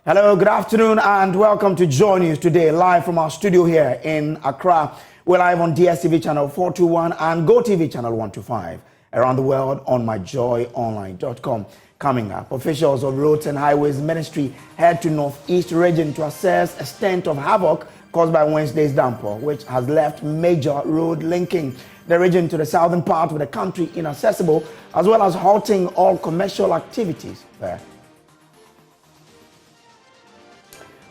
Hello, good afternoon, and welcome to JoyNews Today, live from our studio here in Accra. We're live on DSTV channel 421 and GoTV channel 125. Around the world on myjoyonline.com. Coming up, officials of Roads and Highways Ministry head to Northeast region to assess extent of havoc caused by Wednesday's downpour, which has left major road linking the region to the southern part of the country inaccessible, as well as halting all commercial activities there.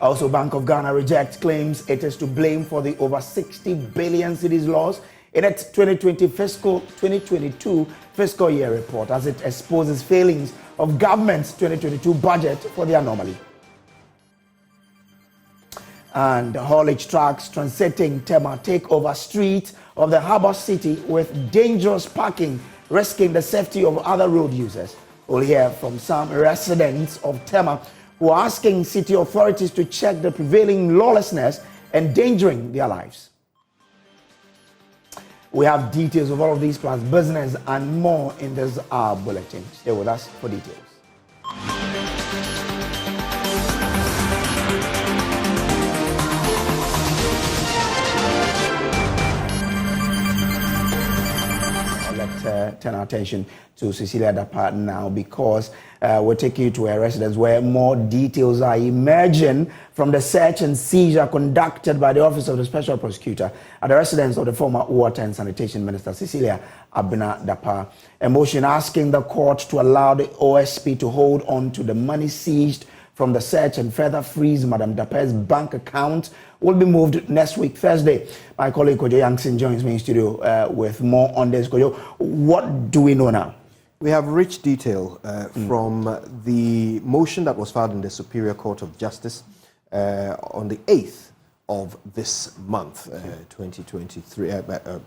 Also, Bank of Ghana rejects claims it is to blame for the over 60 billion cedis loss in its 2022 fiscal year report, as it exposes failings of government's 2022 budget for the anomaly. And haulage trucks transiting Tema take over streets of the harbour city with dangerous parking, risking the safety of other road users. We'll hear from some residents of Tema who are asking city authorities to check the prevailing lawlessness endangering their lives. We have details of all of these plus business and more in this bulletin. Stay with us for details. Let's turn our attention to Cecilia Dapa now, because we'll take you to a residence where more details are emerging from the search and seizure conducted by the Office of the Special Prosecutor at the residence of the former Water and Sanitation Minister Cecilia Dapa. A motion asking the court to allow the OSP to hold on to the money seized from the search and further freeze Madam Dapa's bank account will be moved next week, Thursday. My colleague Kojo Yankson joins me in studio with more on this. Kojo, what do we know now? We have rich detail from the motion that was filed in the Superior Court of Justice on the 8th of this month, 2023,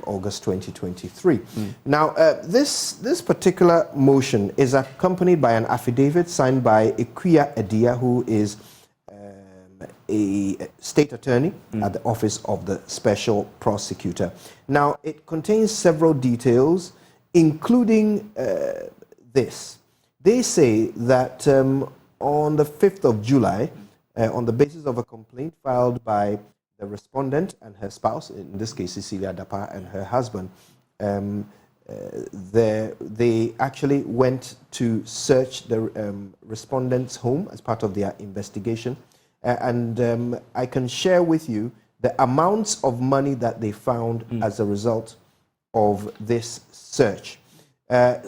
August 2023. Now, this particular motion is accompanied by an affidavit signed by Ikuya Edia, who is a state attorney at the Office of the Special Prosecutor. Now, it contains several details, including this. They say that on the 5th of July, on the basis of a complaint filed by the respondent and her spouse, in this case Cecilia Dapa and her husband, they actually went to search the respondent's home as part of their investigation. And I can share with you the amounts of money that they found as a result of this search. It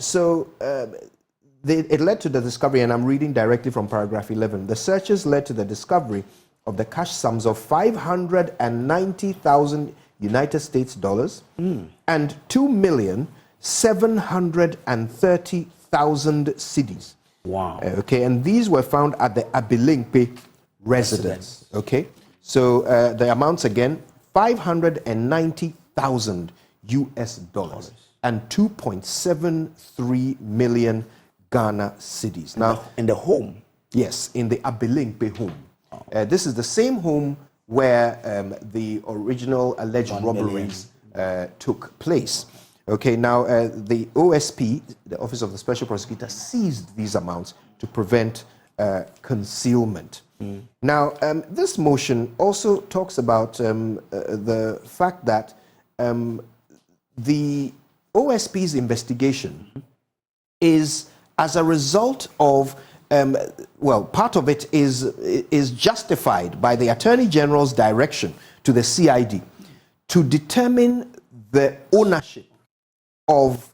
led to the discovery, and I'm reading directly from paragraph 11. The searches led to the discovery of the cash sums of 590,000 United States dollars and 2,730,000 cedis. Wow. Okay, and these were found at the Abilingpe residence. Okay, so the amounts again: 590,000 US dollars and 2.73 million Ghana cedis. Now, in the home? Yes, in the Abilingpe home. This is the same home where the original alleged robberies took place. Okay, now the OSP, the Office of the Special Prosecutor, seized these amounts to prevent concealment. Now, this motion also talks about the fact that the OSP's investigation is as a result of, part of it is justified by the Attorney General's direction to the CID to determine the ownership of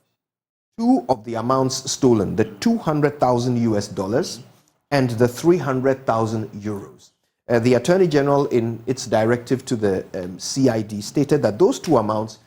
two of the amounts stolen, the 200,000 US dollars and the 300,000 euros. The Attorney General, in its directive to the CID, stated that those two amounts,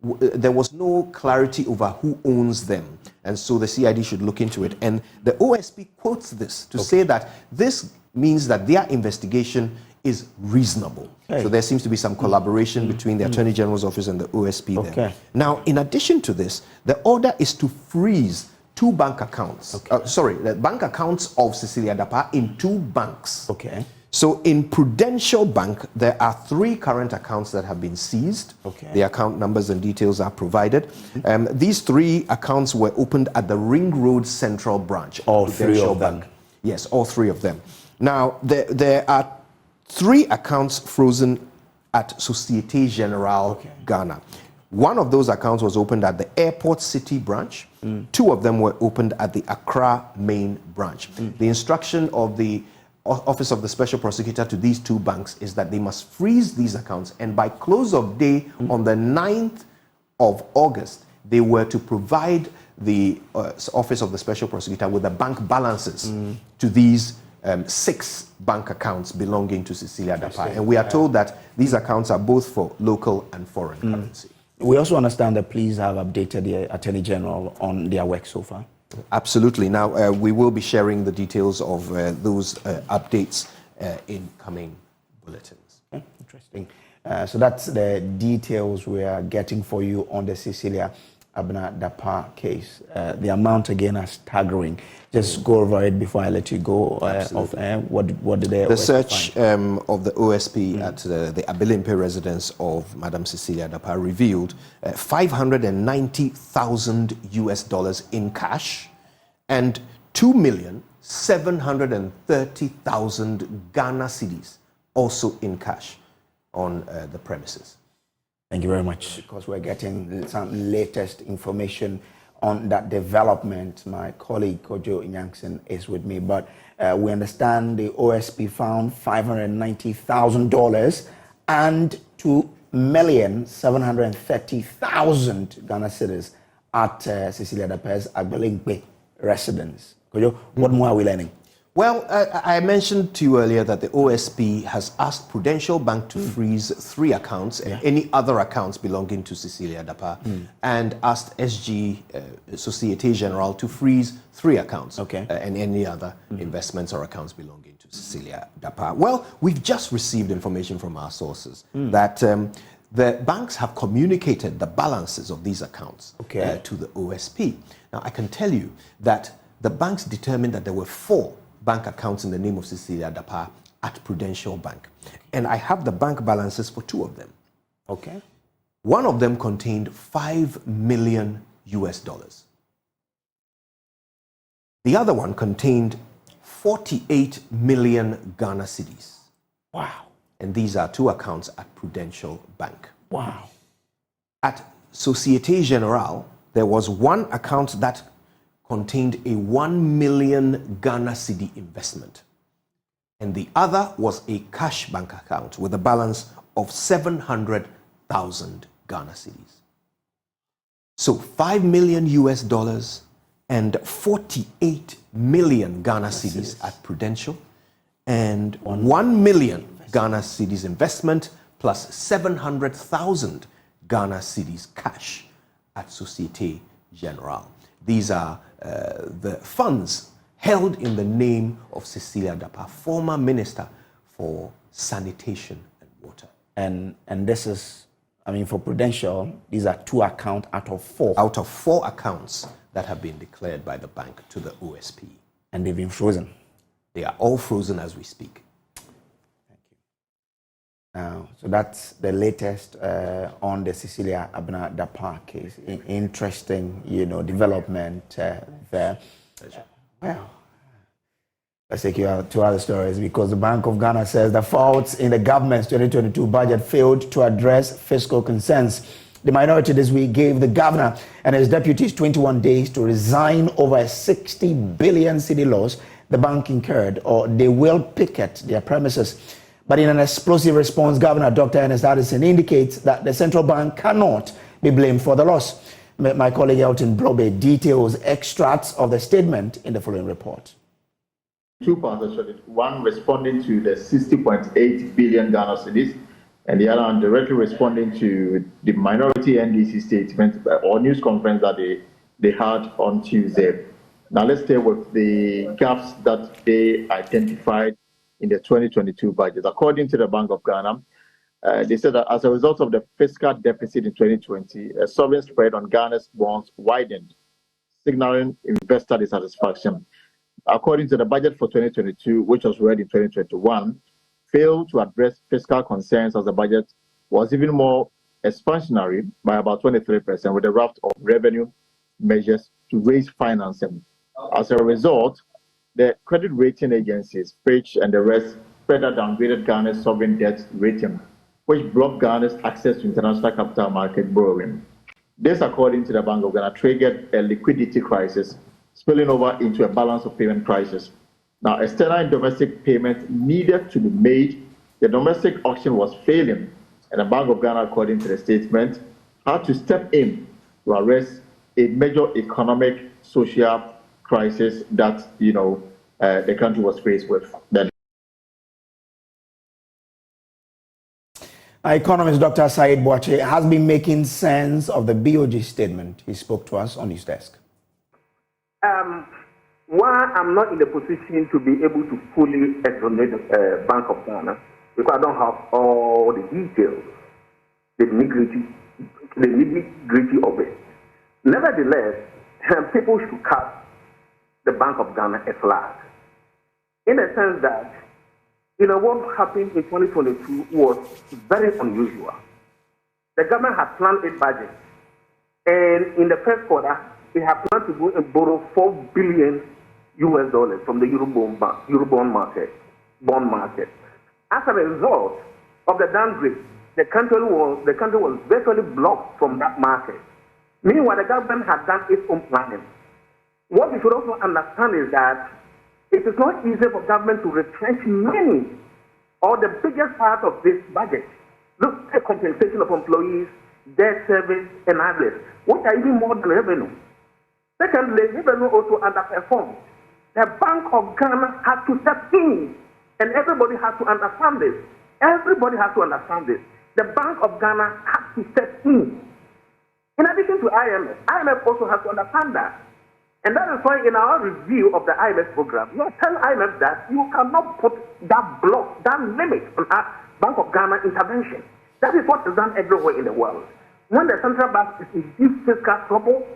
there was no clarity over who owns them, and so the CID should look into it. And the OSP quotes this to say that this means that their investigation is reasonable. Okay. So there seems to be some collaboration between the Attorney General's office and the OSP there. Now, in addition to this, the order is to freeze two bank accounts. The bank accounts of Cecilia Dapa in two banks. Okay. So in Prudential Bank, there are 3 current accounts that have been seized. Okay. The account numbers and details are provided. These 3 accounts were opened at the Ring Road Central Branch. All 3 of them? Yes, all 3 of them. Now, there are 3 accounts frozen at Société Générale Ghana. One of those accounts was opened at the Airport City branch. 2 of them were opened at the Accra main branch. The instruction of the Office of the Special Prosecutor to these 2 banks is that they must freeze these accounts, and by close of day on the 9th of August, they were to provide the Office of the Special Prosecutor with the bank balances to these 6 bank accounts belonging to Cecilia Dapaah. And we are told that these accounts are both for local and foreign currency. We also understand that police have updated the Attorney General on their work so far. Absolutely. Now, we will be sharing the details of those updates in coming bulletins. Okay, interesting. So that's the details we are getting for you on the Cecilia Dapaah case. The amount again are staggering. Just go over it before I let you go. What did they? The search of the OSP at the Abilimpe residence of Madam Cecilia Dapaah revealed $590,000 in cash and 2,730,000 Ghana cedis also in cash on the premises. Thank you very much. Because we're getting some latest information on that development. My colleague Kojo Inyankson is with me, but we understand the OSP found $590,000 and 2,730,000 Ghana cedis at Cecilia Dapaah's Abilimpe residence. Kojo, what more are we learning? Well, I mentioned to you earlier that the OSP has asked Prudential Bank to freeze 3 accounts and any other accounts belonging to Cecilia Dapaah, and asked SG Société Générale to freeze 3 accounts and any other investments or accounts belonging to Cecilia Dapaah. Well, we've just received information from our sources that the banks have communicated the balances of these accounts to the OSP. Now, I can tell you that the banks determined that there were 4 bank accounts in the name of Cecilia Dapaah at Prudential Bank. And I have the bank balances for 2 of them. Okay. One of them contained $5 million. The other one contained 48 million Ghana cedis. Wow. And these are 2 accounts at Prudential Bank. Wow. At Société Générale, there was 1 account that contained a 1 million Ghana cedi investment. And the other was a cash bank account with a balance of 700,000 Ghana cedis. So $5 million and 48 million Ghana cedis at Prudential, and 1 million Ghana cedis investment plus 700,000 Ghana cedis cash at Société Générale. These are the funds held in the name of Cecilia Dapaah, former Minister for Sanitation and Water. And this is, I mean, for Prudential, these are 2 accounts out of 4. Out of 4 accounts that have been declared by the bank to the OSP. And they've been frozen. They are all frozen as we speak. Thank you. So that's the latest on the Cecilia Dapaah case. Interesting, development there. Well, let's take you out to other stories, because the Bank of Ghana says the faults in the government's 2022 budget failed to address fiscal concerns. The minority this week gave the governor and his deputies 21 days to resign over a 60 billion cedi loss the bank incurred, or they will picket their premises. But in an explosive response, Governor Dr. Ernest Addison indicates that the central bank cannot be blamed for the loss. My colleague Elton Brobe details extracts of the statement in the following report. 2 parts actually. One responding to the 60.8 billion Ghana cedis, and the other one directly responding to the minority NDC statement or news conference that they had on Tuesday. Now let's stay with the gaps that they identified in the 2022 budget. According to the Bank of Ghana, they said that as a result of the fiscal deficit in 2020, a sovereign spread on Ghana's bonds widened, signaling investor dissatisfaction. According to the budget for 2022, which was read in 2021, failed to address fiscal concerns, as the budget was even more expansionary by about 23%, with a raft of revenue measures to raise financing. As a result, the credit rating agencies, Fitch and the rest, further downgraded Ghana's sovereign debt rating, which blocked Ghana's access to international capital market borrowing. This, according to the Bank of Ghana, triggered a liquidity crisis, spilling over into a balance of payment crisis. Now, external and domestic payments needed to be made. The domestic auction was failing, and the Bank of Ghana, according to the statement, had to step in to arrest a major economic, social crisis that the country was faced with then. Economist Dr. Said Boache has been making sense of the BoG statement. He spoke to us on his desk. Why I'm not in the position to be able to fully exonerate the Bank of Ghana, because I don't have all the details, the nitty-gritty of it. Nevertheless, people should cut the Bank of Ghana a flag, in a sense that, what happened in 2022 was very unusual. The government had planned a budget, and in the first quarter, it had planned to go and borrow $4 billion from the Eurobond market. As a result of the downgrade, the country was virtually blocked from that market. Meanwhile, the government had done its own planning. What we should also understand is that it is not easy for government to retrench many or the biggest part of this budget. Look at compensation of employees, debt service, and others, which are even more than revenue. Secondly, revenue also underperformed. The Bank of Ghana had to step in, and everybody has to understand this. Everybody has to understand this. The Bank of Ghana has to step in. In addition to IMF also has to understand that. And that is why in our review of the IMF program, you tell IMF that you cannot put that block, that limit on our Bank of Ghana intervention. That is what is done everywhere in the world. When the central bank is in deep fiscal trouble,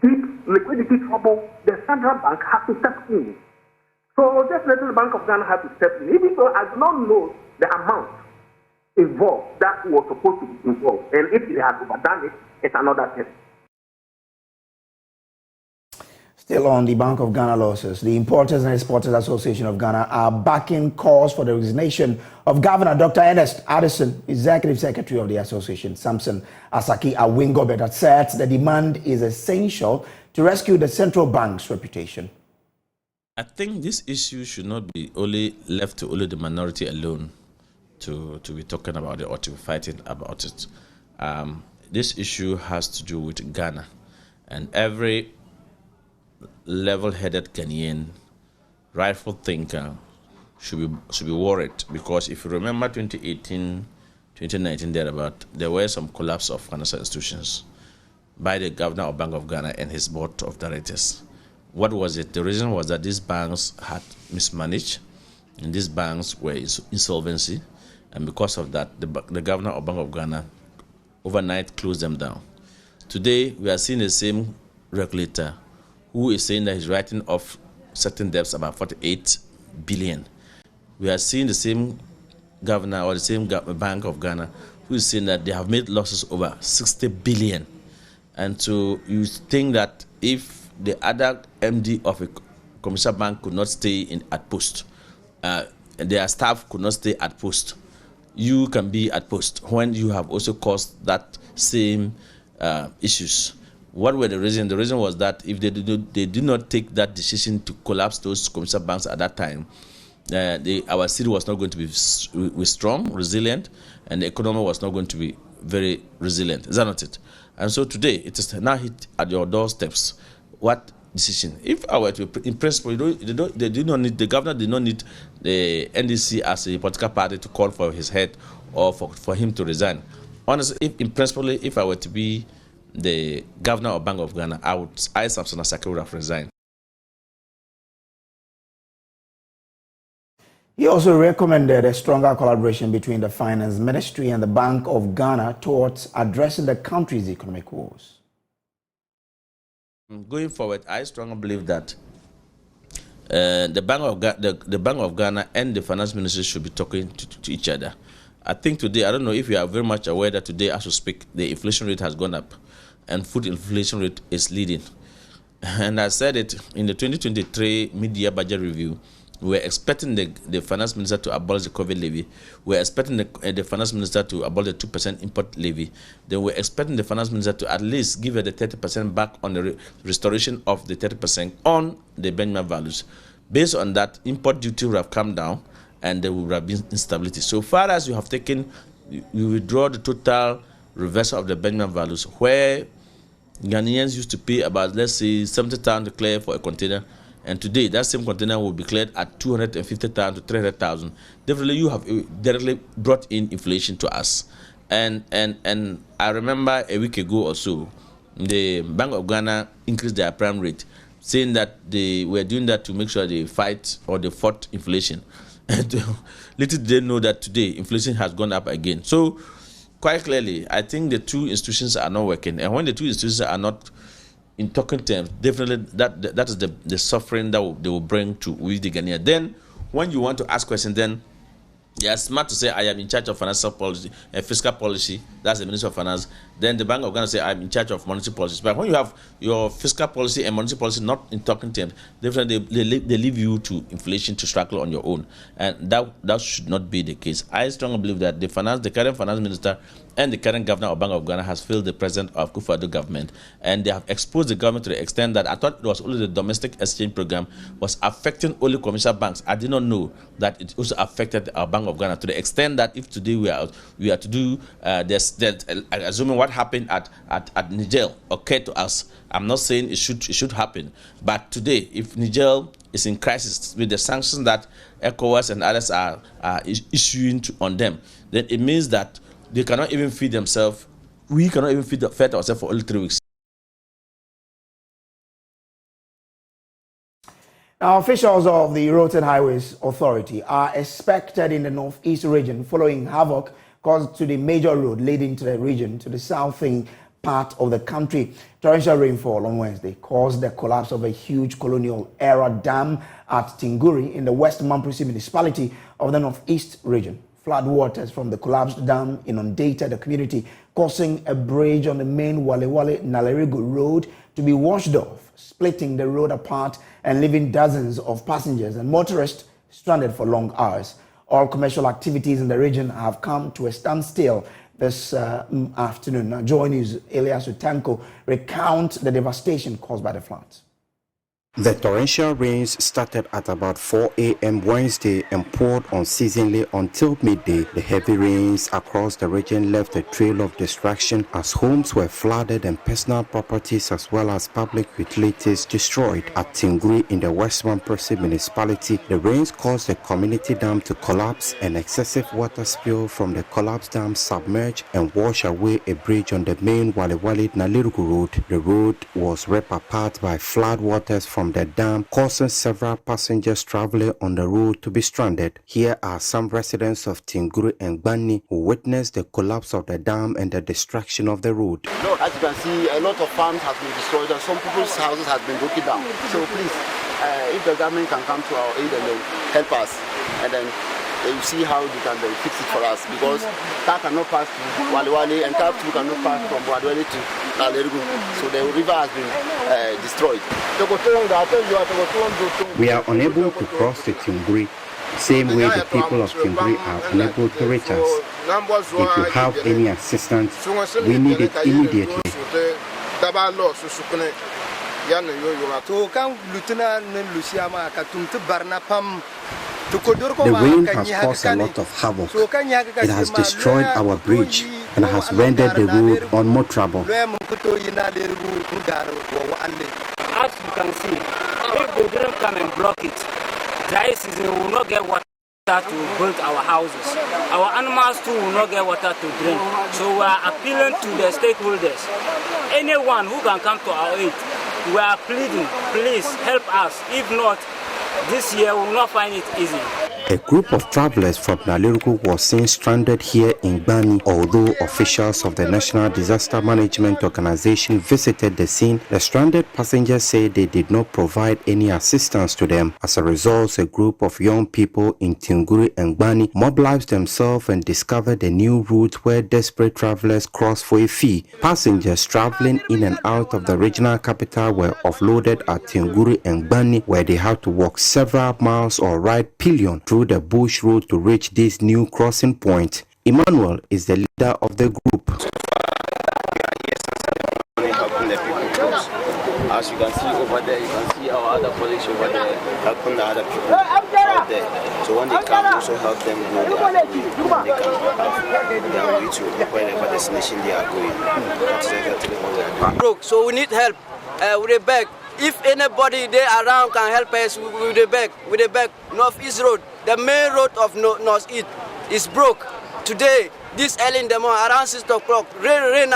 deep liquidity trouble, the central bank has to step in. So definitely the Bank of Ghana has to step in. Even though I do not know the amount involved that was supposed to be involved. And if they had overdone it, it's another thing. Still on the Bank of Ghana losses, the Importers and Exporters Association of Ghana are backing calls for the resignation of Governor Dr. Ernest Addison, Executive Secretary of the Association, Samson Asaki Awingobit, that said the demand is essential to rescue the central bank's reputation. I think this issue should not be only left to only the minority alone to be talking about it or to be fighting about it. This issue has to do with Ghana, and every level-headed Ghanaian, rightful thinker should be worried, because if you remember 2018, 2019 thereabout, there were some collapse of financial institutions by the governor of Bank of Ghana and his board of directors. What was it? The reason was that these banks had mismanaged, and these banks were in insolvency, and because of that, the governor of Bank of Ghana overnight closed them down. Today, we are seeing the same regulator who is saying that he's writing off certain debts about 48 billion. We are seeing the same governor or the same Bank of Ghana who is saying that they have made losses over 60 billion. And so you think that if the other MD of a commercial bank could not stay at post, and their staff could not stay at post, you can be at post when you have also caused that same issues. What were the reason? The reason was that if they did not take that decision to collapse those commercial banks at that time, our city was not going to be strong, resilient, and the economy was not going to be very resilient. Is that not it? And so today, it is now hit at your doorsteps. What decision? If I were to, in principle, the governor did not need the NDC as a political party to call for his head or for him to resign. Honestly, if I were to be the governor of Bank of Ghana, I Samson Asaki would have resigned. He also recommended a stronger collaboration between the Finance Ministry and the Bank of Ghana towards addressing the country's economic woes. Going forward, I strongly believe that the Bank of Ghana and the Finance Ministry should be talking to each other. I think today, I don't know if you are very much aware that today, as we speak, the inflation rate has gone up, and food inflation rate is leading. And I said it in the 2023 mid-year budget review. We're expecting the finance minister to abolish the COVID levy. We're expecting the finance minister to abolish the 2% import levy. Then we're expecting the finance minister to at least give her the 30% back on the restoration of the 30% on the Benjamin values. Based on that, import duty would have come down and there would have been instability. So far as you have taken, you withdraw the total reversal of the Benjamin values, where Ghanaians used to pay about, let's say, 70,000 to clear for a container, and today that same container will be cleared at 250,000 to 300,000. Definitely, you have directly brought in inflation to us. And I remember a week ago or so, the Bank of Ghana increased their prime rate, saying that they were doing that to make sure they fight or they fought inflation. And little did they know that today inflation has gone up again. So quite clearly, I think the two institutions are not working. And when the two institutions are not in talking terms, definitely that is the suffering that they will bring to we the Ghanaian. Then when you want to ask questions, then they are smart to say, I am in charge of financial policy and fiscal policy. That's the Minister of Finance. Then the Bank of Ghana say, I'm in charge of monetary policy. But when you have your fiscal policy and monetary policy not in talking terms, definitely they leave you to inflation to struggle on your own. And that should not be the case. I strongly believe that the current finance minister and the current governor of Bank of Ghana has failed the president of Kufuor government. And they have exposed the government to the extent that I thought it was only the domestic exchange program was affecting only commercial banks. I did not know that it also affected our Bank of Ghana to the extent that if today we are to do assuming what happened at Niger occurred to us. I'm not saying it should happen, but today if Niger is in crisis with the sanctions that ECOWAS and others are issuing on them, then it means that they cannot even feed themselves. We cannot even feed ourselves for only 3 weeks. Now, officials of the Roads and Highways Authority are expected in the northeast region following havoc caused to the major road leading to the region to the southern part of the country. Torrential rainfall on Wednesday caused the collapse of a huge colonial-era dam at Tinguri in the West Mamprisi municipality of the northeast region. Flood waters from the collapsed dam inundated the community, causing a bridge on the main Wale-Wale-Nalerigo road to be washed off, splitting the road apart and leaving dozens of passengers and motorists stranded for long hours. All commercial activities in the region have come to a standstill this afternoon. Now, JoyNews Elias Utanko recounts the devastation caused by the floods. The torrential rains started at about 4 a.m. Wednesday and poured unceasingly until midday. The heavy rains across the region left a trail of destruction as homes were flooded and personal properties as well as public utilities destroyed. At Tinguri in the West Mamprisi municipality, the rains caused the community dam to collapse and excessive water spill from the collapsed dam submerged and washed away a bridge on the main Wale-Wale-Nalerigo road. The road was ripped apart by flood waters from the dam, causing several passengers traveling on the road to be stranded. Here are some residents of Tinguri and Gbani who witnessed the collapse of the dam and the destruction of the road. As you can see, a lot of farms have been destroyed and some people's houses have been broken down. So please, if the government can come to our aid and then help us, and then you see how they can fix it for us, because car cannot pass to Wale-Wale and car too cannot pass from Wale-Wale to Nalerigo. So the river has been destroyed. We are unable to cross the Tinguri, the same way the people of Tinguri are unable to reach us. If you have any assistance, we need it immediately. The rain has caused a lot of havoc. It has destroyed our bridge and has rendered the road unmotorable. As you can see, if they didn't come and block it, dry season we will not get water to build our houses. Our animals too will not get water to drink. So we are appealing to the stakeholders. Anyone who can come to our aid, we are pleading, please help us. If not, this year we will not find it easy. A group of travelers from Nalerugu was seen stranded here in Bani. Although officials of the National Disaster Management Organization visited the scene, the stranded passengers say they did not provide any assistance to them. As a result, a group of young people in Tinguri and Bani mobilized themselves and discovered a new route where desperate travelers cross for a fee. Passengers traveling in and out of the regional capital were offloaded at Tinguri and Bani, where they had to walk several miles or ride pillion through the bush road to reach this new crossing point. Emmanuel is the leader of the group. As you can see over there, you can see our other colleagues over there helping the other people out there. So when they come, also help them go the other way. When they can have their way to wherever destination they are going. That's exactly what we are doing. Broke, so we need help with the bag. If anybody there around can help us with the bag, Northeast Road, the main road of Northeast is broke. Today, this early in the morning, around 6 o'clock, rain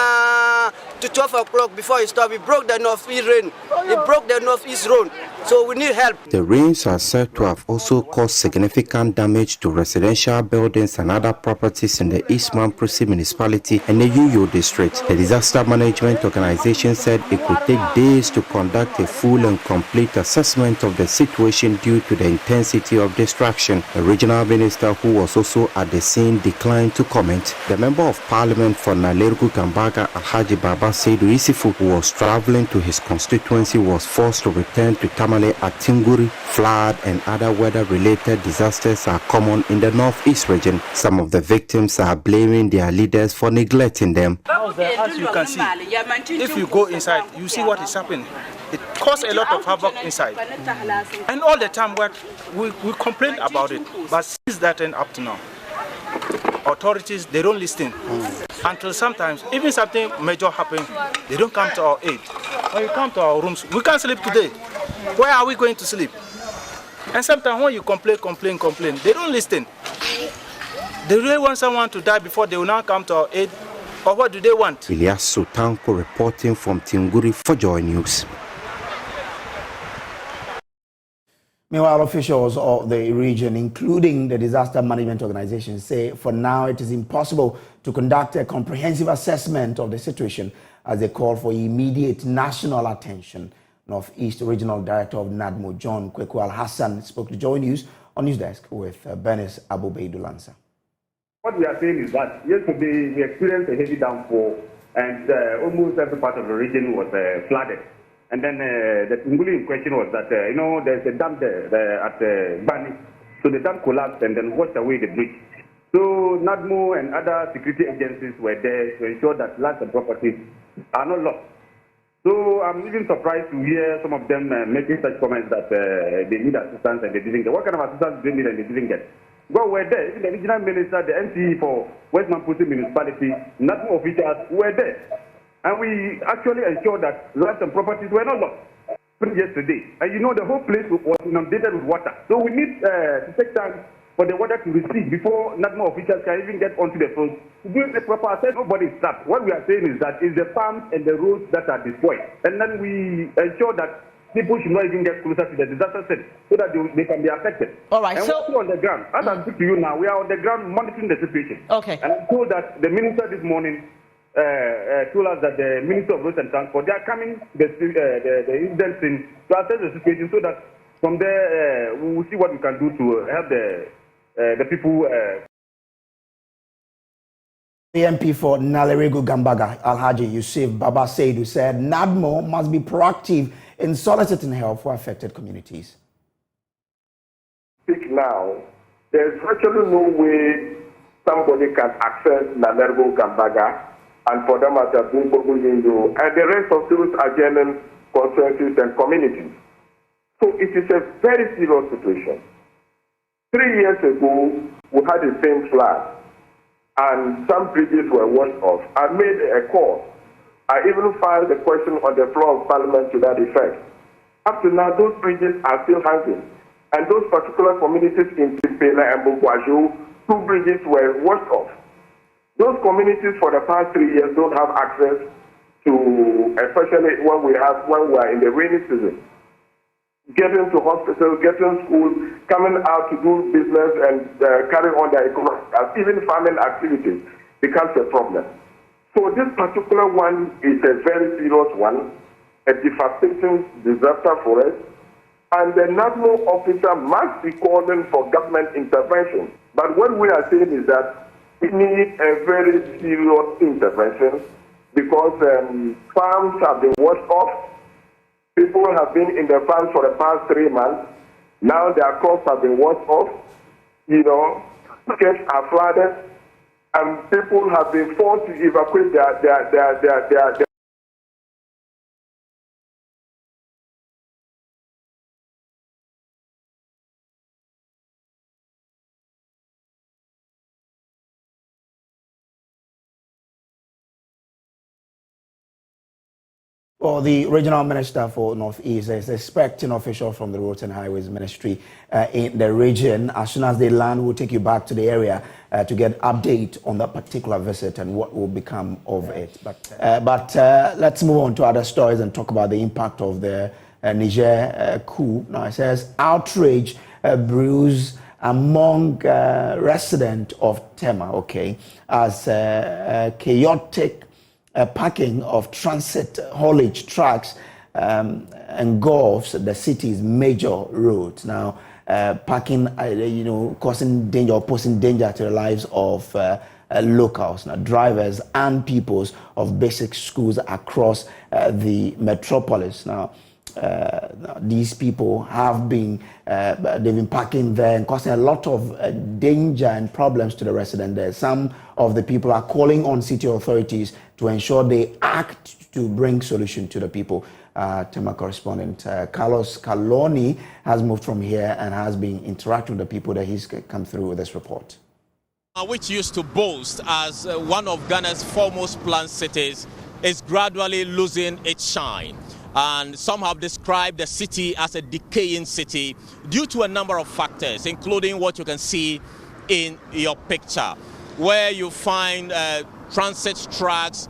to 12 o'clock before it stopped. It broke the Northeast rain. It broke the Northeast road. So we need help. The rains are said to have also caused significant damage to residential buildings and other properties in the East Mamprisi municipality and the Uyo district. The Disaster Management Organization said it could take days to conduct a full and complete assessment of the situation due to the intensity of destruction. The regional minister, who was also at the scene, declined to comment. The member of parliament for Nalerugu Gambaga, Alhaji Baba Seidu Isifu, who was traveling to his constituency, was forced to return to Tamale at Tinguri. Flood and other weather-related disasters are common in the Northeast region. Some of the victims are blaming their leaders for neglecting them. As you can see, if you go inside, you see what is happening. It causes a lot of havoc inside. And all the time we complain about it. But since that end up to now, authorities, they don't listen. Until sometimes, even something major happens, they don't come to our aid. When you come to our rooms, we can't sleep today. Where are we going to sleep? And sometimes when you complain, they don't listen. They really want someone to die before they will now come to our aid. Or what do they want? Ilyas Sultanko reporting from Tinguri for Joy News. Meanwhile, officials of the region, including the Disaster Management Organization, say for now it is impossible to conduct a comprehensive assessment of the situation as they call for immediate national attention. Northeast Regional Director of NADMO, John Kweku Al-Hassan, spoke to Joy News on News Desk with Bernice Abubeidulansa. What we are saying is that yesterday we experienced a heavy downpour and almost every part of the region was flooded. And then the Tinguli in question was that, there's a dam there at Bani. So the dam collapsed and then washed away the bridge. So NADMO and other security agencies were there to ensure that lands and properties are not lost. So I'm even surprised to hear some of them making such comments that they need assistance and they didn't get. What kind of assistance do they need and they didn't get? Well, we're there. Even the regional minister, the MCE for West Mamprisi municipality, NADMO officials were there. And we actually ensured that lands and properties were not lost yesterday. And the whole place was inundated with water. So we need to take time for the water to recede before NADMO officials can even get onto the front to do the proper assessment. Nobody is trapped. What we are saying is that it's the farms and the roads that are destroyed. And then we ensure that people should not even get closer to the disaster scene so that they can be affected. All right. And so we're on the ground. As I speak to you now, we are on the ground monitoring the situation. Okay. And I'm told that the minister this morning told us that the Minister of Roads and Transport, they are coming the incident scene to assess the situation so that from there we will see what we can do to help the people. The MP for Nalerugu Gambaga, Alhaji Yusuf Baba Seidu, said NADMO must be proactive in soliciting help for affected communities. Speak now, there's virtually no way somebody can access Nalerugu Gambaga and for them as have been Bogulindo and the rest of those adjoining constituencies and communities. So it is a very serious situation. 3 years ago, we had the same flood, and some bridges were washed off. I made a call. I even filed a question on the floor of Parliament to that effect. Up to now, those bridges are still hanging, and those particular communities in Timpela and Bogwajo, 2 bridges were washed off. Those communities for the past 3 years don't have access to, especially when we are in the rainy season. getting to hospital, getting school, coming out to do business and carry on their economic, even farming activities becomes a problem. So this particular one is a very serious one, a devastating disaster for us, and the national officer must be calling for government intervention. But what we are saying is that we need a very serious intervention because farms have been washed off. People have been in the farms for the past 3 months. Now their crops have been washed off. Markets are flooded, and people have been forced to evacuate their Well, the regional minister for Northeast is expecting officials from the Roads and Highways Ministry in the region. As soon as they land, we'll take you back to the area to get update on that particular visit and what will become of it. But let's move on to other stories and talk about the impact of the Niger coup. Now, it says outrage brews among residents of Tema, as chaotic parking of transit haulage trucks engulfs the city's major roads. Now, parking, causing danger or posing danger to the lives of locals, drivers and pupils of basic schools across the metropolis. Now, these people have been they've been parking there and causing a lot of danger and problems to the residents there. Some of the people are calling on city authorities to ensure they act to bring solution to the people. Tema correspondent Carlos Caloni has moved from here and has been interacting with the people that he's come through with this report. Which used to boast as one of Ghana's foremost planned cities is gradually losing its shine. And some have described the city as a decaying city due to a number of factors, including what you can see in your picture, where you find transit trucks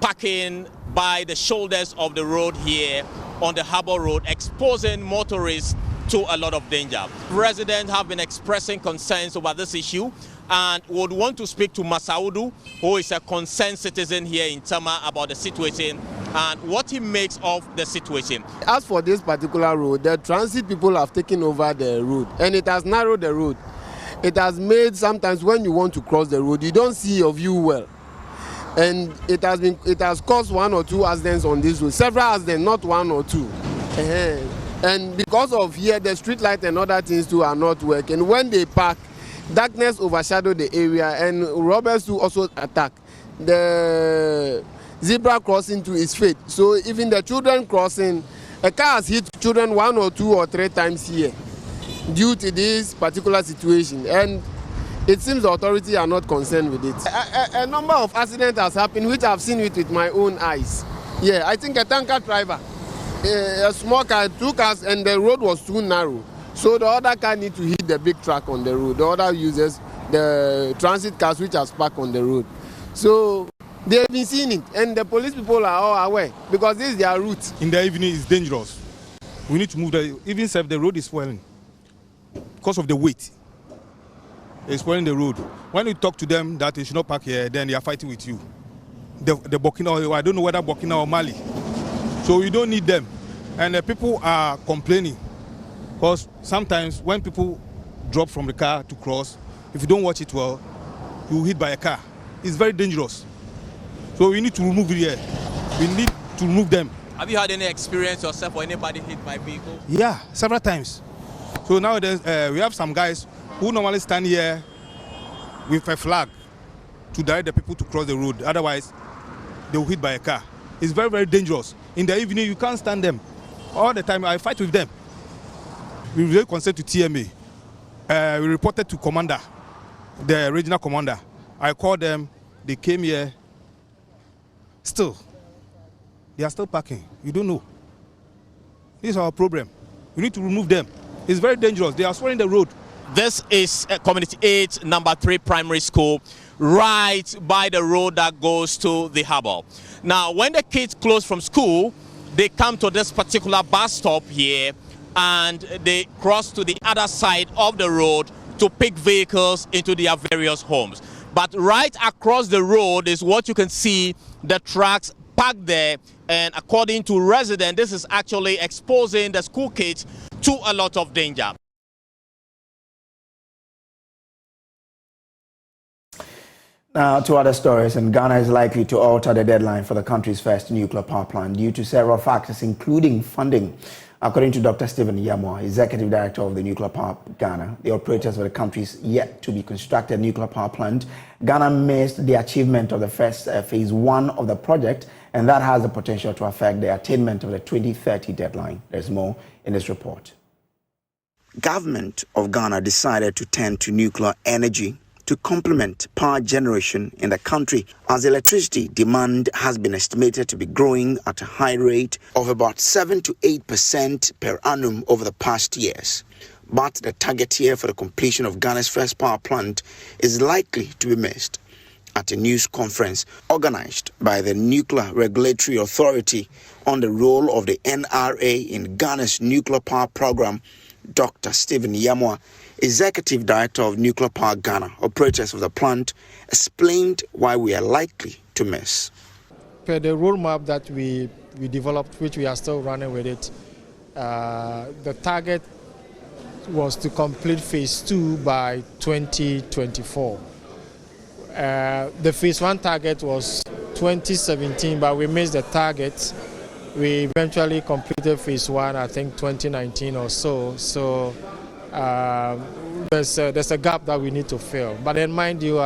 parking by the shoulders of the road here on the Harbour Road, exposing motorists to a lot of danger. Residents have been expressing concerns over this issue and would want to speak to Masaudu, who is a concerned citizen here in Tema, about the situation and what he makes of the situation. As for this particular road, the transit people have taken over the road and it has narrowed the road. It has made sometimes when you want to cross the road, you don't see your view well. And it has caused 1 or 2 accidents on this road, several accidents, not 1 or 2. And because of here, the street light and other things too are not working. When they park, darkness overshadow the area and robbers too also attack. The zebra crossing too is fate. So even the children crossing, a car has hit children 1 or 2 or 3 times here due to this particular situation. And it seems the authorities are not concerned with it. A number of accidents has happened, which I've seen it with my own eyes. Yeah, I think a tanker driver, a small car, 2 cars, and the road was too narrow. So the other car need to hit the big truck on the road. The other uses the transit cars which are parked on the road. So they've been seeing it, and the police people are all aware because this is their route. In the evening, it's dangerous. We need to move even if the road is swelling because of the weight. It's spoiling the road. When you talk to them that they should not park here, then they are fighting with you. The Burkina, I don't know whether Burkina or Mali. So you don't need them. And the people are complaining because sometimes when people drop from the car to cross, if you don't watch it well, you're hit by a car. It's very dangerous. So we need to remove it here. We need to remove them. Have you had any experience yourself or anybody hit by vehicle? Yeah, several times. So nowadays we have some guys who normally stand here with a flag to direct the people to cross the road. Otherwise, they will hit by a car. It's very, very dangerous. In the evening, you can't stand them. All the time, I fight with them. We really concerned to TMA. We reported to commander, the regional commander. I called them. They came here. Still, they are still parking. You don't know. This is our problem. We need to remove them. It's very dangerous. They are swelling the road. This is Community 8, number 3 primary school, right by the road that goes to the harbour. Now, when the kids close from school, they come to this particular bus stop here and they cross to the other side of the road to pick vehicles into their various homes. But right across the road is what you can see, the trucks parked there, and according to residents, this is actually exposing the school kids to a lot of danger. Now to other stories, and Ghana is likely to alter the deadline for the country's first nuclear power plant due to several factors, including funding. According to Dr. Stephen Yamwa, Executive Director of the Nuclear Power Ghana, the operators of the country's yet to be constructed nuclear power plant, Ghana missed the achievement of the first phase 1 of the project, and that has the potential to affect the attainment of the 2030 deadline. There's more in this report. Government of Ghana decided to turn to nuclear energy to complement power generation in the country, as electricity demand has been estimated to be growing at a high rate of about 7 to 8% per annum over the past years. But the target year for the completion of Ghana's first power plant is likely to be missed. At a news conference organized by the Nuclear Regulatory Authority on the role of the NRA in Ghana's nuclear power program, Dr. Stephen Yamwa, Executive Director of Nuclear Power Ghana, operators of the plant, explained why we are likely to miss. Per the roadmap that we developed, which we are still running with it, the target was to complete phase 2 by 2024. The phase 1 target was 2017, but we missed the target. We eventually completed phase 1, I think 2019 or so. So there's a gap that we need to fill. But then, mind you,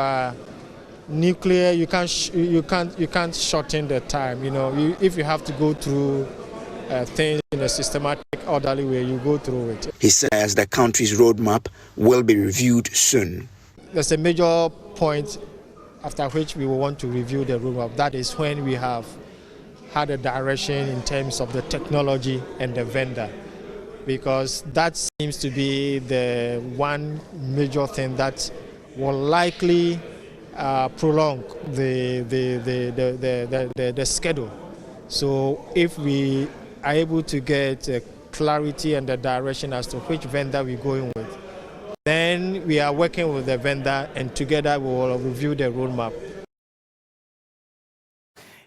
nuclear, you can't shorten the time. You know, if you have to go through things in a systematic, orderly way, you go through it. He says the country's roadmap will be reviewed soon. There's a major point after which we will want to review the roadmap. That is when we have had a direction in terms of the technology and the vendor, because that seems to be the one major thing that will likely prolong the schedule. So if we are able to get clarity and the direction as to which vendor we're going with, then we are working with the vendor, and together we will review the roadmap.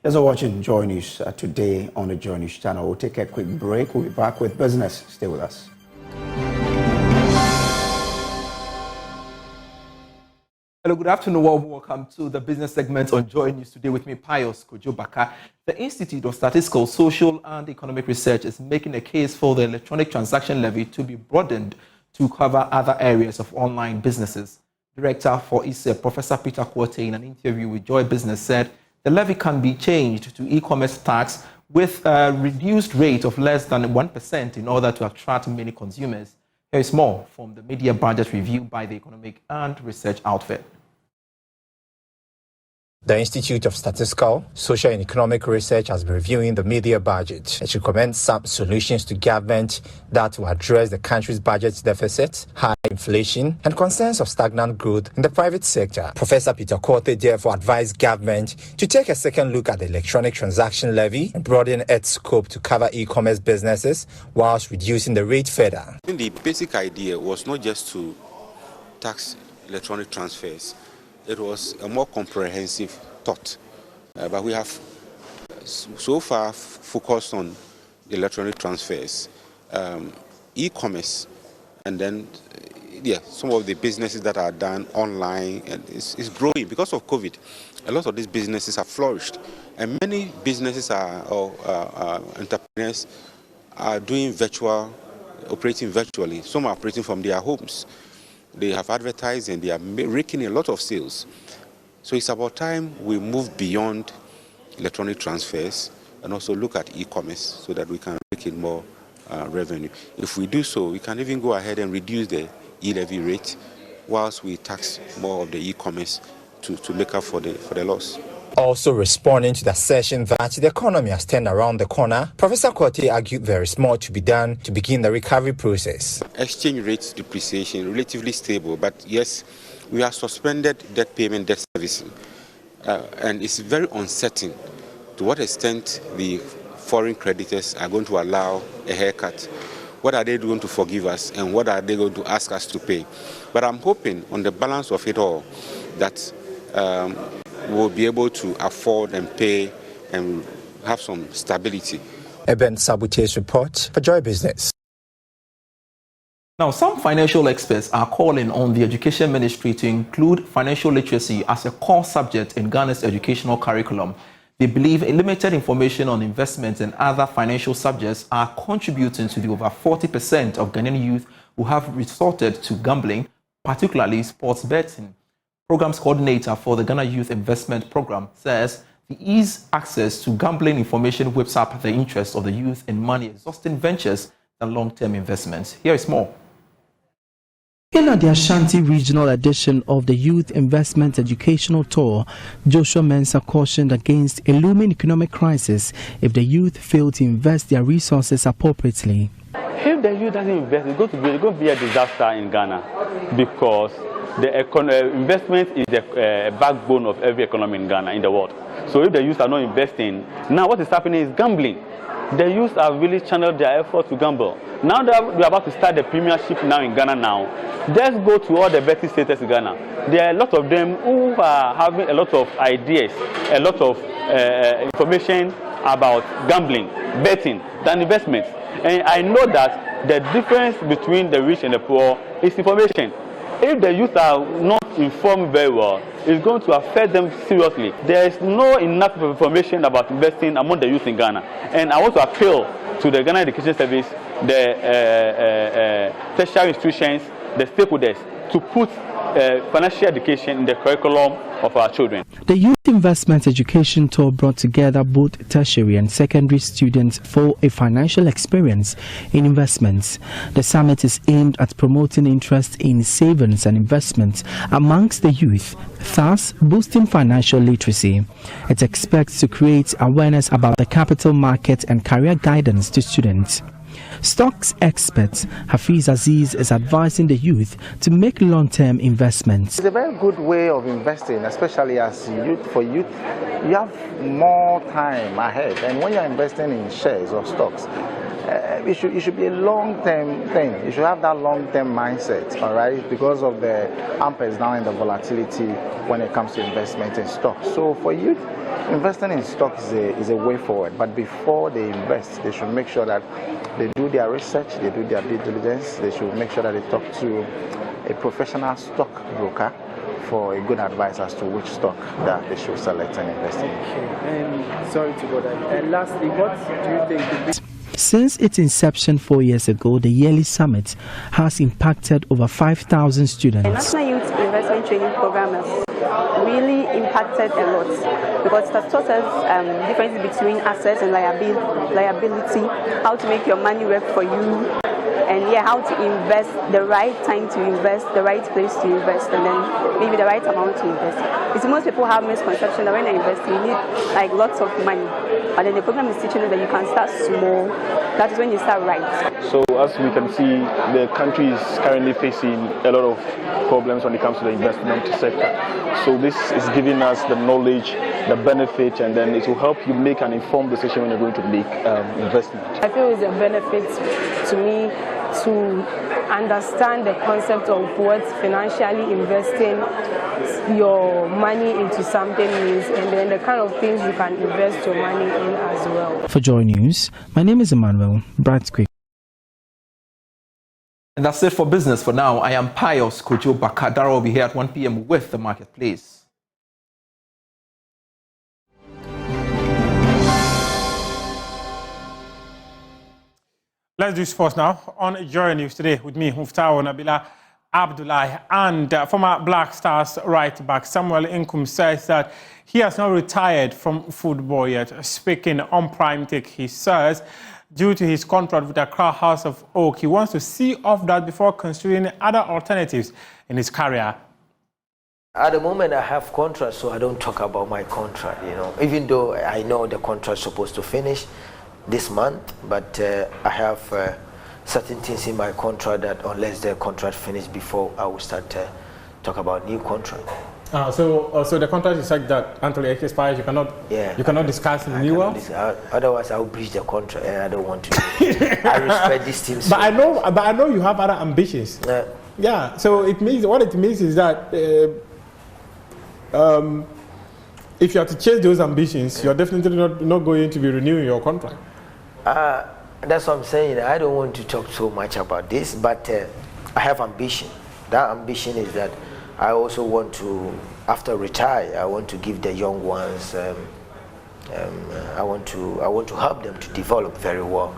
As you're watching Joy News today on the Joy News channel, we'll take a quick break. We'll be back with business. Stay with us. Hello, good afternoon. Welcome to the business segment on Joy News today with me, Pius Kojo-Baka. The Institute of Statistical, Social and Economic Research is making a case for the electronic transaction levy to be broadened to cover other areas of online businesses. Director for ISEP, Professor Peter Quartey, in an interview with Joy Business, said the levy can be changed to e-commerce tax with a reduced rate of less than 1% in order to attract many consumers. Here is more from the media budget review by the Economic and Research outfit. The Institute of Statistical, Social and Economic Research has been reviewing the media budget. It recommends some solutions to government that will address the country's budget deficit, high inflation, and concerns of stagnant growth in the private sector. Professor Peter Quartey therefore advised government to take a second look at the electronic transaction levy and broaden its scope to cover e-commerce businesses whilst reducing the rate further. The basic idea was not just to tax electronic transfers. It was a more comprehensive thought, but we have so far focused on electronic transfers, e-commerce, and then some of the businesses that are done online, and it's growing because of COVID. A lot of these businesses have flourished, and many businesses entrepreneurs are doing operating virtually. Some are operating from their homes. They have advertised and they are raking a lot of sales. So it's about time we move beyond electronic transfers and also look at e-commerce so that we can rake in more revenue. If we do so, we can even go ahead and reduce the e-levy rate whilst we tax more of the e-commerce to make up for the loss. Also responding to the assertion that the economy has turned around the corner, Professor Quartey argued there is more to be done to begin the recovery process. Exchange rate depreciation relatively stable, but yes, we have suspended debt payment, debt servicing, and it's very uncertain to what extent the foreign creditors are going to allow a haircut what are they going to forgive us and what are they going to ask us to pay. But I'm hoping on the balance of it all that we'll be able to afford and pay and have some stability. Eben Sabute's report for Joy Business. Now, some financial experts are calling on the Education Ministry to include financial literacy as a core subject in Ghana's educational curriculum. They believe limited information on investments and other financial subjects are contributing to the over 40% of Ghanaian youth who have resorted to gambling, particularly sports betting. Programs coordinator for the Ghana Youth Investment Program says the easy access to gambling information whips up the interest of the youth in money-exhausting ventures than long-term investments. Here is more. In the Ashanti Regional Edition of the Youth Investment Educational Tour, Joshua Mensah cautioned against a looming economic crisis if the youth fail to invest their resources appropriately. If the youth doesn't invest, it's going to be a disaster in Ghana, because the investment is the backbone of every economy in Ghana, in the world. So if the youth are not investing, now what is happening is gambling. The youth have really channeled their efforts to gamble. Now that we are about to start the premiership now in Ghana now, let's go to all the betting states in Ghana. There are a lot of them who are having a lot of ideas, a lot of information about gambling, betting, than investments. And I know that the difference between the rich and the poor is information. If the youth are not informed very well, it's going to affect them seriously. There is no enough information about investing among the youth in Ghana. And I want to appeal to the Ghana Education Service, the tertiary institutions, the stakeholders, to put financial education in the curriculum of our children. The Youth Investment Education Tour brought together both tertiary and secondary students for a financial experience in investments. The summit is aimed at promoting interest in savings and investments amongst the youth, thus boosting financial literacy. It expects to create awareness about the capital market and career guidance to students. Stocks expert Hafiz Aziz is advising the youth to make long-term investments. It's a very good way of investing, especially as youth. For youth, you have more time ahead, and when you're investing in shares or stocks, it should be a long-term thing. You should have that long-term mindset, all right, because of the up and down and the volatility when it comes to investment in stocks. So for youth, investing in stocks is a way forward. But before they invest, they should make sure that they do their research, they do their due diligence. They should make sure that they talk to a professional stock broker for a good advice as to which stock that they should select and invest in. And sorry to go there. And lastly, what do you think? Since its inception 4 years ago, the yearly summit has impacted over 5,000 students. The National Youth Investment Training Program has really impacted a lot, because it has taught us differences between assets and liability, how to make your money work for you, and how to invest, the right time to invest, the right place to invest, and then maybe the right amount to invest. Because most people have misconception that when they invest, you need like lots of money. But then the program is teaching you that you can start small. That is when you start right. So as we can see, the country is currently facing a lot of problems when it comes to the investment sector. So this is giving us the knowledge, the benefit, and then it will help you make an informed decision when you're going to make investment. I feel it's a benefit to me to understand the concept of what financially investing your money into something means, and then the kind of things you can invest your money in as well. For Joy News, my name is Emmanuel Bradquick. And that's it for business for now. I am Pius Kojo Bakadara. Will be here at 1 p.m. with the marketplace. Let's do sports now on JoyNews Today with me, Muftao Nabila Abdullahi, and former Black Stars right back Samuel Inkum says that he has not retired from football yet. Speaking on Prime Take, he says due to his contract with Accra House of Oak, he wants to see off that before considering other alternatives in his career. At the moment, I have contract, so I don't talk about my contract, even though I know the contract is supposed to finish this month, but I have certain things in my contract that unless the contract finishes before I will start talk about new contract. So the contract is such that until it expires, you cannot discuss renewal. Otherwise, I'll breach the contract, and I don't want to. I respect this team. But I know you have other ambitions. Yeah. So it means what it means is that if you have to chase those ambitions, you're definitely not going to be renewing your contract. That's what I'm saying. I don't want to talk so much about this, but I have ambition. That ambition is that I also want to, after retire, I want to give the young ones. I want to help them to develop very well,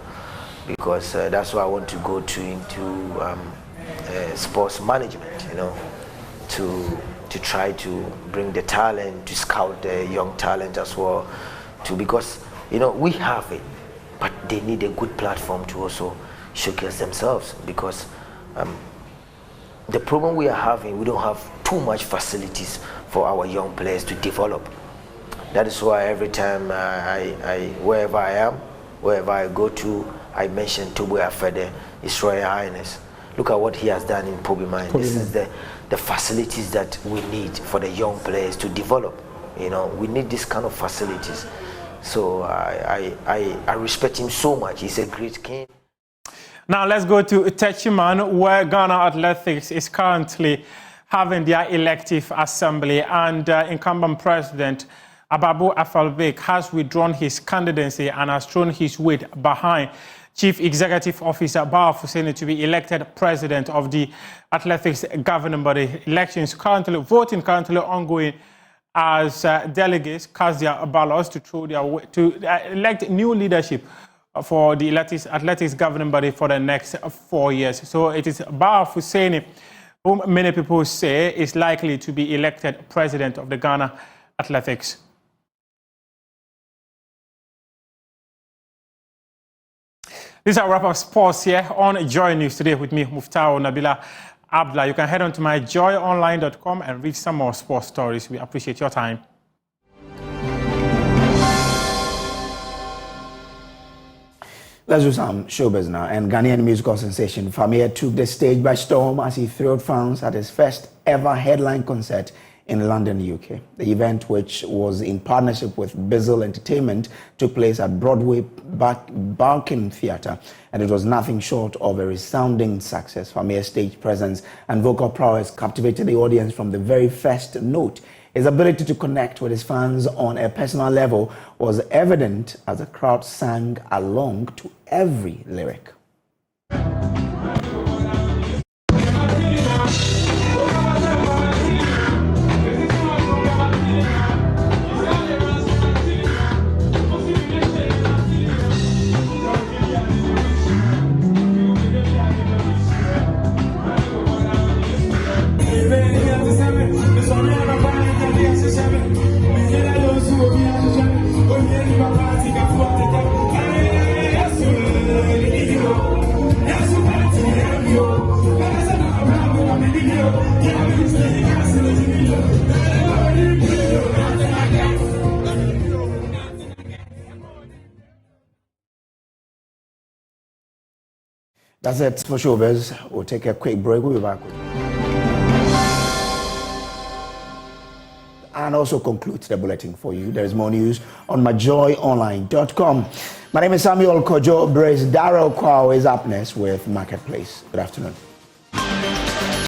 because that's why I want to go into sports management. You know, to try to bring the talent, to scout the young talent as well, because we have it, but they need a good platform to also showcase themselves, because the problem we are having, we don't have too much facilities for our young players to develop. That is why every time wherever I am, wherever I go to, I mention Tobo Afede, His Royal Highness. Look at what he has done in Pobimine. This is the facilities that we need for the young players to develop. We need this kind of facilities. So I respect him so much. He's a great king. Now let's go to Techiman, where Ghana Athletics is currently having their elective assembly, and incumbent president Ababu Afalbek has withdrawn his candidacy and has thrown his weight behind Chief Executive Officer Bawa Fuseni to be elected president of the athletics governing body. Voting currently ongoing as delegates cast their ballots to elect new leadership for the athletics governing body for the next 4 years. So it is Bawa Fuseni, whom many people say is likely to be elected president of the Ghana Athletics. This is our wrap-up sports here on Joy News Today with me, Muftao Nabila Abdullah. You can head on to myjoyonline.com and read some more sports stories. We appreciate your time. Let's do some showbiz now. And Ghanaian musical sensation Famia took the stage by storm as he thrilled fans at his first ever headline concert in London, UK. The event, which was in partnership with Bizzle Entertainment, took place at Broadway Barking Theatre, and it was nothing short of a resounding success. Famia's stage presence and vocal prowess captivated the audience from the very first note. His ability to connect with his fans on a personal level was evident as the crowd sang along to every lyric. That's it for showbiz. We'll take a quick break. We'll be back with you. And also concludes the bulletin for you. There is more news on myjoyonline.com. My name is Samuel Kojo Brace. Darrell Kwao is up next with Marketplace. Good afternoon.